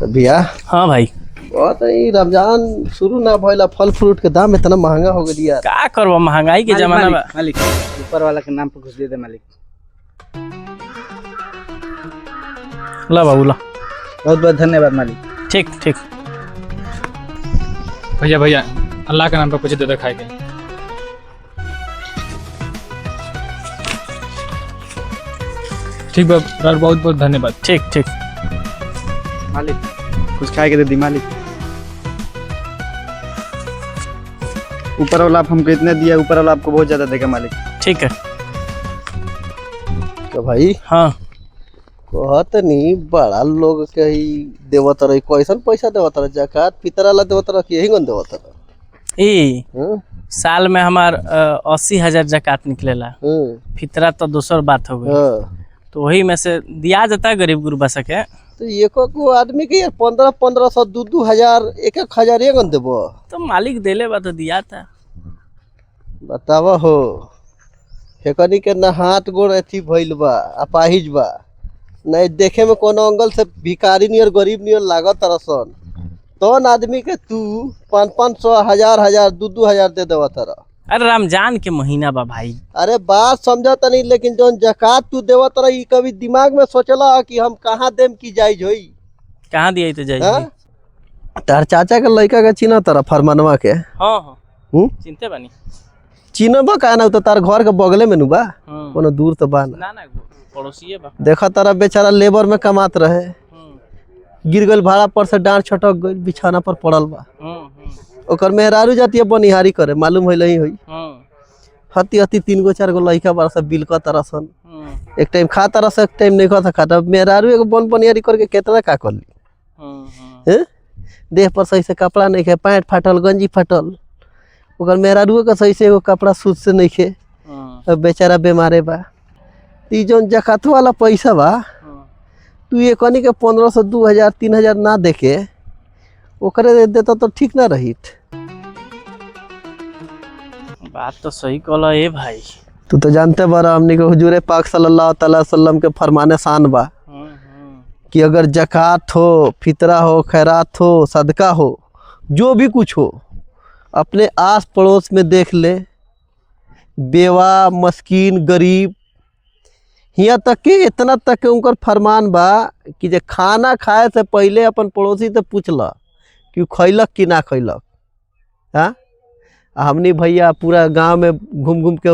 तो भैया हाँ भाई बहुत ही रमजान शुरू ना भइला, फल फ्रूट के दाम इतना महंगा हो गई यार। का करबो, महंगाई के जमाना में। मालिक ऊपर वाला के नाम पर घुस दे मालिक। ला बाबू ला। बहुत बहुत धन्यवाद मालिक। ठीक ठीक। भैया भैया अल्लाह के नाम पर कुछ दे दो खाए के। ठीक बा, बहुत बहुत धन्यवाद। ठीक ठीक। मालिक कुछ खाए के दे दी मालिक। ऊपर वाला आप हमको इतने दिया, ऊपर वाला आपको बहुत ज्यादा देगा मालिक। ठीक है। तो भाई हाँ कहत नहीं बड़ा लोग के ही देवत रही, कैसन पैसा देवत रह, जकात पितरा ला देवत रह कि यही गन देवत रह। ई साल में हमार 80,000 जकात निकलेला। फितरा तो दूसर बात हो गई, तो वही में से दिया जाता है गरीब गुरबा सके। तो एको को आदमी के यार 1500 2,000 1,000 ये गन देबो। तो मालिक देले बा तो दिया था। बतावा हो हेकनी के ना हाथ गोड़ अथी भइल बा, अपाहिज बा, नहीं देखे में कोनो अंगल से भिखारी नियर गरीब नियर लागत तरसन। तौन आदमी के तू 500 1000 2,000 दे देवा तरह। अरे रमजान के महीना बा भाई। अरे बात समझता नहीं, लेकिन जौन जकात तू देवा तरह ई कभी दिमाग में सोचला कि हम कहाँ देम की जायज होई? कहाँ दिया तो जाए। तार चाचा के लड़का के चिन्ह तरह फरमानवा के। हाँ हाँ चिंते बानी। चिन्हबा का ना, तो तार घर के बगले में नु बा, कोनो दूर तो बा ना। ना पड़ोसी बा। देखा तारा बेचारा लेबर में कमात रहे, गिर गल भाड़ा पर से डांड छटक गई, बिछाना पर पड़ल बा। ओकर मेहरारू जाती है बनिहारी करे, मालूम है ही होई। हती हती 3 गो 4 गो लड़का बार सब बिल का तरह सन। एक टाइम खा तरह से, एक टाइम नहीं खाता खाता। मेहरारू एगो बनिहारी करके कितना का कर ली। देह पर सही से कपड़ा नहीं खे, पैंट फाटल, गंजी फाटल। ओकर मेहरारू का सही से एगो कपड़ा सूट से नहीं खे, अब बेचारा बीमारे बा। ती जौन जकात वाला पैसा बा, तू ये कनी के 1500 2,000 3,000 ना देके ओकरे दे देता तो ठीक ना रहित। बात तो सही कहला ए भाई। तू तो जानते बारा हमनी के हुजूर पाक सल्लल्लाहु अलैहि वसल्लम के फरमाने शान बा कि अगर जकात हो, फितरा हो, खैरात हो, सदका हो, जो भी कुछ हो, अपने आस पड़ोस में देख ले। बेवा, मस्कीन, गरीब, यहाँ तक कि इतना तक के उनकर फरमान बा कि जे खाना खाए से पहले अपन पड़ोसी से पूछला कि खैलक कि ना खैलक। हाँ हमनी भैया पूरा गांव में घूम घूम के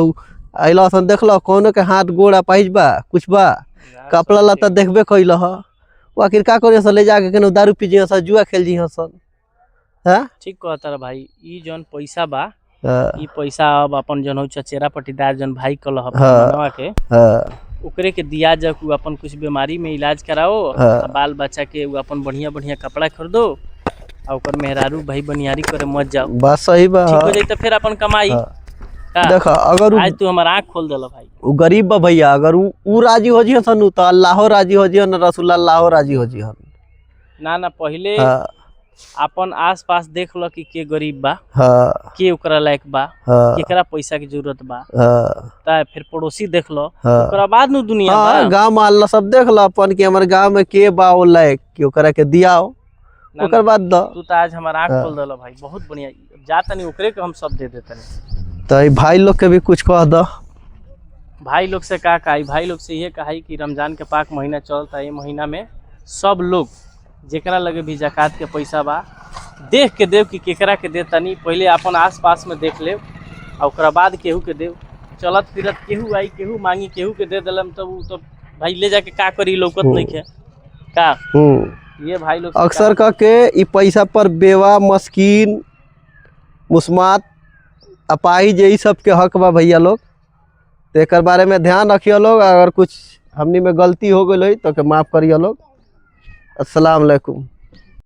अला सन, देखल कौन के हाथ गोड़ अपाहिज बा, कुछ बा, कपड़ा लता देखबे कैल वो आखिर का करे सन, ले जाके केनो दारू पी जी सन, जुआ खेल जी सन। हाँ ठीक कहता भाई। ई जौन पैसा बा, ई पैसा अब अपन जौन हो चचेरा पटीदार जौन भाई कल के ओकरे के दिया जा, अपन कुछ बीमारी में इलाज कराओ, बाल बच्चा के अपन बढ़िया बढ़िया कपड़ा खरीदो, और ओकर मेहरारू भाई बनियारी करे मत जाओ। बात सही बा। ठीक हो जाए तो फिर अपन कमाई। देखा अगर आज तू हमारा आँख खोल देला भाई। वो गरीब बा भैया, अगर उ राजी हो जी सन तो अल्लाह राजी हो जी, रसूल अल्लाह राजी हो जी। ना ना पहले अपन आस पास देख लो कि के गरीब बा, के ओकरा लायक बा, केकरा पैसा की जरूरत बा, ता फिर पड़ोसी देख लो, ओकरा बाद नु दुनिया बा। गांव मोहल्ला सब देख लो अपन कि हमर गांव में के बा ओ लायक कि ओकरा के दियाओ, ओकर बाद दो। तू तो आज हमारा आँख खोल देला भाई, बहुत बढ़िया। जाता नहीं ओकरे के हम सब दे देते नहीं। तो भाई लोग के भी कुछ कह दो। भाई लोग से का कही, भाई लोग से ये कही कि रमजान के पाक महीना चलता है, ये महीना में सब लोग जेकरा लगे भी जकात के पैसा बा देख के देव कि केकरा के दे, तनी पहले अपन आस पास में देख ले, और ओकरा बाद केहू के देव। चलत फिरत केहू आई, केहू मांगी, केहू के दे दिलम, तो वो तो भाई ले जाके का करी, लौकत नहीं खे का। ये भाई लोग अक्सर कह के ई पैसा पर बेवा, मस्कीन, मुस्मात, अपाहिज यही सब के हक बा भैया लोग। तो एक बारे में ध्यान रखिए लोग। अगर कुछ हमनी में गलती हो गई तो के माफ़ करिए लोग। अस्सलाम वालेकुम।